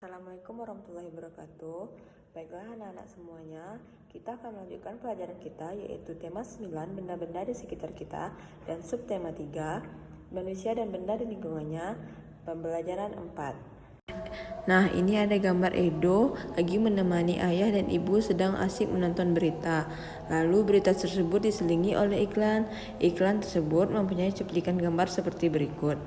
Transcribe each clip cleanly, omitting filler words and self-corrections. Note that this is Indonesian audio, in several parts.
Assalamualaikum warahmatullahi wabarakatuh. Baiklah anak-anak semuanya, kita akan melanjutkan pelajaran kita yaitu tema 9 benda-benda di sekitar kita dan subtema 3 manusia dan benda di lingkungannya, pembelajaran 4. Nah, ini ada gambar Edo lagi menemani ayah dan ibu sedang asik menonton berita. Lalu berita tersebut diselingi oleh iklan. Iklan tersebut mempunyai cuplikan gambar seperti berikut.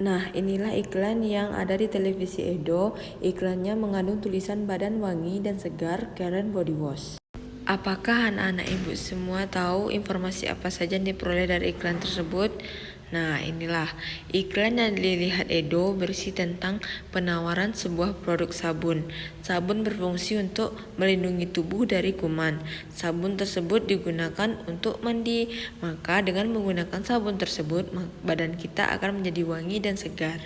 Nah, inilah iklan yang ada di televisi Edo. Iklannya mengandung tulisan badan wangi dan segar Karen Body Wash. Apakah anak-anak ibu semua tahu informasi apa saja yang diperoleh dari iklan tersebut? Nah, inilah iklan yang dilihat Edo berisi tentang penawaran sebuah produk sabun. Sabun berfungsi untuk melindungi tubuh dari kuman. Sabun tersebut digunakan untuk mandi. Maka dengan menggunakan sabun tersebut, badan kita akan menjadi wangi dan segar.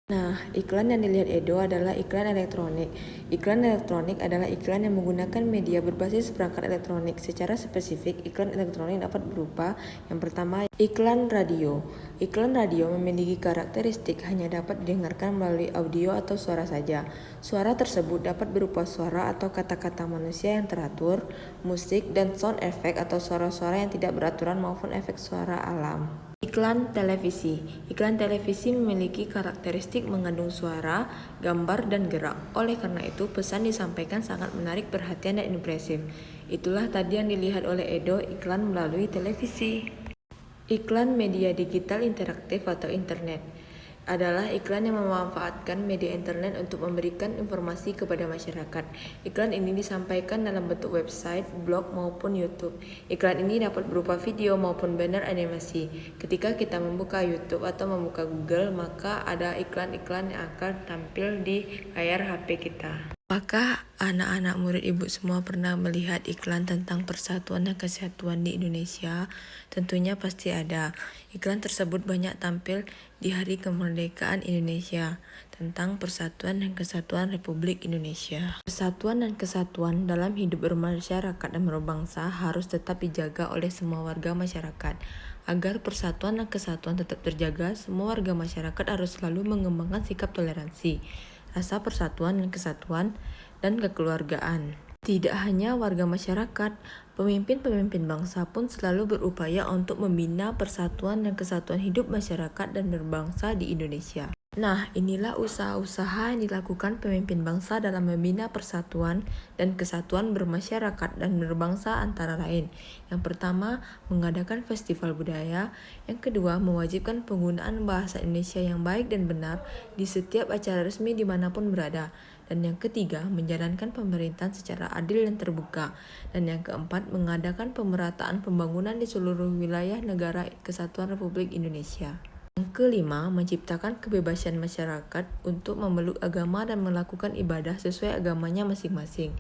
Nah, iklan yang dilihat Edo adalah iklan elektronik. Iklan elektronik adalah iklan yang menggunakan media berbasis perangkat elektronik. Secara spesifik, iklan elektronik dapat berupa yang pertama, iklan radio. Iklan radio memiliki karakteristik hanya dapat didengarkan melalui audio atau suara saja. Suara tersebut dapat berupa suara atau kata-kata manusia yang teratur, musik, dan sound effect atau suara-suara yang tidak beraturan maupun efek suara alam. Iklan televisi. Iklan televisi memiliki karakteristik mengandung suara, gambar, dan gerak. Oleh karena itu, pesan disampaikan sangat menarik perhatian dan impresif. Itulah tadi yang dilihat oleh Edo iklan melalui televisi. Iklan media digital interaktif atau internet adalah iklan yang memanfaatkan media internet untuk memberikan informasi kepada masyarakat. Iklan ini disampaikan dalam bentuk website, blog, maupun YouTube. Iklan ini dapat berupa video maupun banner animasi. Ketika kita membuka YouTube atau membuka Google, maka ada iklan-iklan yang akan tampil di layar HP kita. Apakah anak-anak murid ibu semua pernah melihat iklan tentang persatuan dan kesatuan di Indonesia? Tentunya pasti ada. Iklan tersebut banyak tampil di Hari Kemerdekaan Indonesia tentang persatuan dan kesatuan Republik Indonesia. Persatuan dan kesatuan dalam hidup bermasyarakat dan berbangsa harus tetap dijaga oleh semua warga masyarakat. Agar persatuan dan kesatuan tetap terjaga, semua warga masyarakat harus selalu mengembangkan sikap toleransi, rasa persatuan dan kesatuan, dan kekeluargaan. Tidak hanya warga masyarakat, pemimpin-pemimpin bangsa pun selalu berupaya untuk membina persatuan dan kesatuan hidup masyarakat dan berbangsa di Indonesia. Nah, inilah usaha-usaha yang dilakukan pemimpin bangsa dalam membina persatuan dan kesatuan bermasyarakat dan berbangsa antara lain. Yang pertama, mengadakan festival budaya. Yang kedua, mewajibkan penggunaan bahasa Indonesia yang baik dan benar di setiap acara resmi dimanapun berada. Dan yang ketiga, menjalankan pemerintahan secara adil dan terbuka. Dan yang keempat, mengadakan pemerataan pembangunan di seluruh wilayah negara Kesatuan Republik Indonesia. Yang kelima, menciptakan kebebasan masyarakat untuk memeluk agama dan melakukan ibadah sesuai agamanya masing-masing.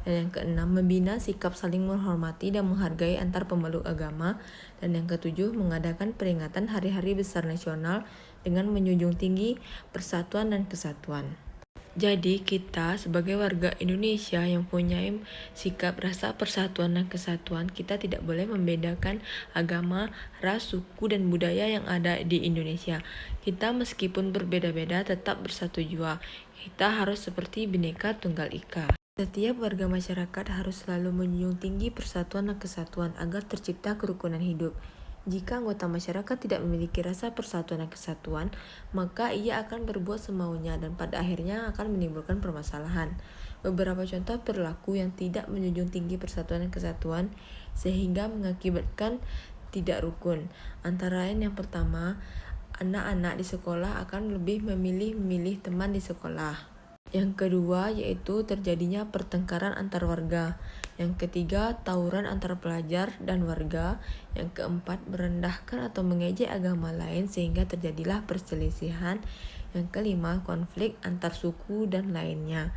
Dan yang keenam, membina sikap saling menghormati dan menghargai antar pemeluk agama. Dan yang ketujuh, mengadakan peringatan hari-hari besar nasional dengan menjunjung tinggi persatuan dan kesatuan. Jadi kita sebagai warga Indonesia yang punya sikap rasa persatuan dan kesatuan, kita tidak boleh membedakan agama, ras, suku, dan budaya yang ada di Indonesia. Kita meskipun berbeda-beda tetap bersatu jua. Kita harus seperti Bhinneka Tunggal Ika. Setiap warga masyarakat harus selalu menjunjung tinggi persatuan dan kesatuan agar tercipta kerukunan hidup. Jika anggota masyarakat tidak memiliki rasa persatuan dan kesatuan, maka ia akan berbuat semaunya dan pada akhirnya akan menimbulkan permasalahan. Beberapa contoh perilaku yang tidak menjunjung tinggi persatuan dan kesatuan sehingga mengakibatkan tidak rukun. Antara lain yang pertama, anak-anak di sekolah akan lebih memilih teman di sekolah. Yang kedua yaitu terjadinya pertengkaran antar warga. Yang ketiga, tawuran antara pelajar dan warga. Yang keempat, merendahkan atau mengejek agama lain sehingga terjadilah perselisihan. Yang kelima, konflik antar suku dan lainnya.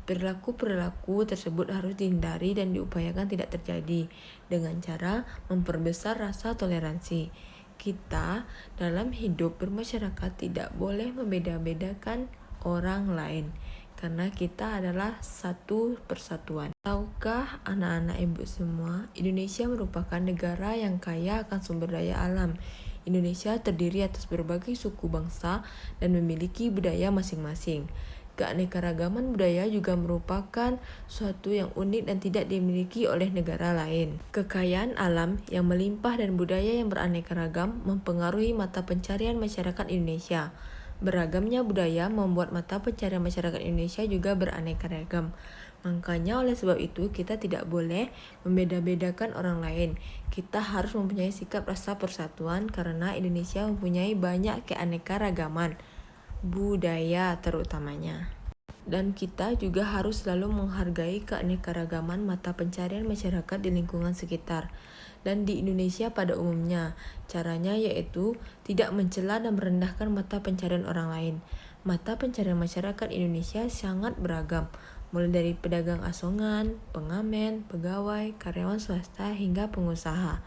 Perilaku-perilaku tersebut harus dihindari dan diupayakan tidak terjadi dengan cara memperbesar rasa toleransi. Kita dalam hidup bermasyarakat tidak boleh membeda-bedakan orang lain, karena kita adalah satu persatuan. Tahukah anak-anak ibu semua, Indonesia merupakan negara yang kaya akan sumber daya alam. Indonesia terdiri atas berbagai suku bangsa dan memiliki budaya masing-masing. Keanekaragaman budaya juga merupakan suatu yang unik dan tidak dimiliki oleh negara lain. Kekayaan alam yang melimpah dan budaya yang beraneka ragam mempengaruhi mata pencarian masyarakat Indonesia. Beragamnya budaya membuat mata pencarian masyarakat Indonesia juga beraneka ragam. Makanya oleh sebab itu kita tidak boleh membeda-bedakan orang lain. Kita harus mempunyai sikap rasa persatuan karena Indonesia mempunyai banyak keanekaragaman budaya terutamanya. Dan kita juga harus selalu menghargai keanekaragaman mata pencarian masyarakat di lingkungan sekitar dan di Indonesia pada umumnya. Caranya yaitu tidak mencela dan merendahkan mata pencarian orang lain. Mata pencarian masyarakat Indonesia sangat beragam, mulai dari pedagang asongan, pengamen, pegawai, karyawan swasta hingga pengusaha.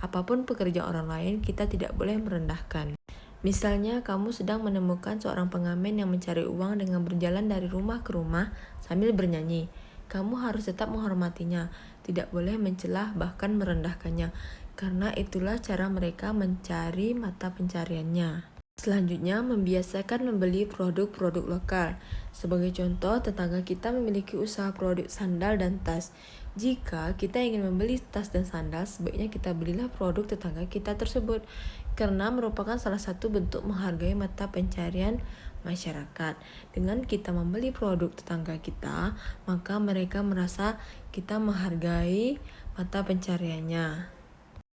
Apapun pekerjaan orang lain, kita tidak boleh merendahkan. Misalnya, kamu sedang menemukan seorang pengamen yang mencari uang dengan berjalan dari rumah ke rumah sambil bernyanyi. Kamu harus tetap menghormatinya, tidak boleh mencela bahkan merendahkannya, karena itulah cara mereka mencari mata pencariannya. Selanjutnya, membiasakan membeli produk-produk lokal. Sebagai contoh, tetangga kita memiliki usaha produk sandal dan tas. Jika kita ingin membeli tas dan sandal, sebaiknya kita belilah produk tetangga kita tersebut, karena merupakan salah satu bentuk menghargai mata pencarian masyarakat. Dengan kita membeli produk tetangga kita, maka mereka merasa kita menghargai mata pencariannya.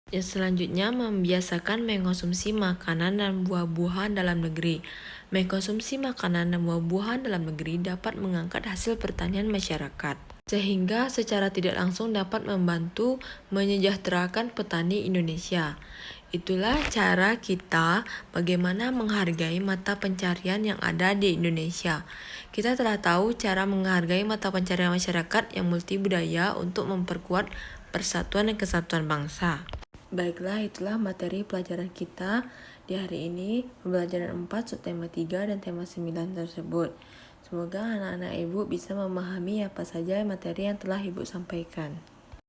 Yang selanjutnya, membiasakan mengkonsumsi makanan dan buah-buahan dalam negeri. Mengkonsumsi makanan dan buah-buahan dalam negeri dapat mengangkat hasil pertanian masyarakat, sehingga secara tidak langsung dapat membantu menyejahterakan petani Indonesia. Itulah cara kita bagaimana menghargai mata pencarian yang ada di Indonesia. Kita telah tahu cara menghargai mata pencarian masyarakat yang multibudaya untuk memperkuat persatuan dan kesatuan bangsa. Baiklah, itulah materi pelajaran kita di hari ini, pembelajaran 4, subtema 3 dan tema 9 tersebut. Semoga anak-anak ibu bisa memahami apa saja materi yang telah ibu sampaikan.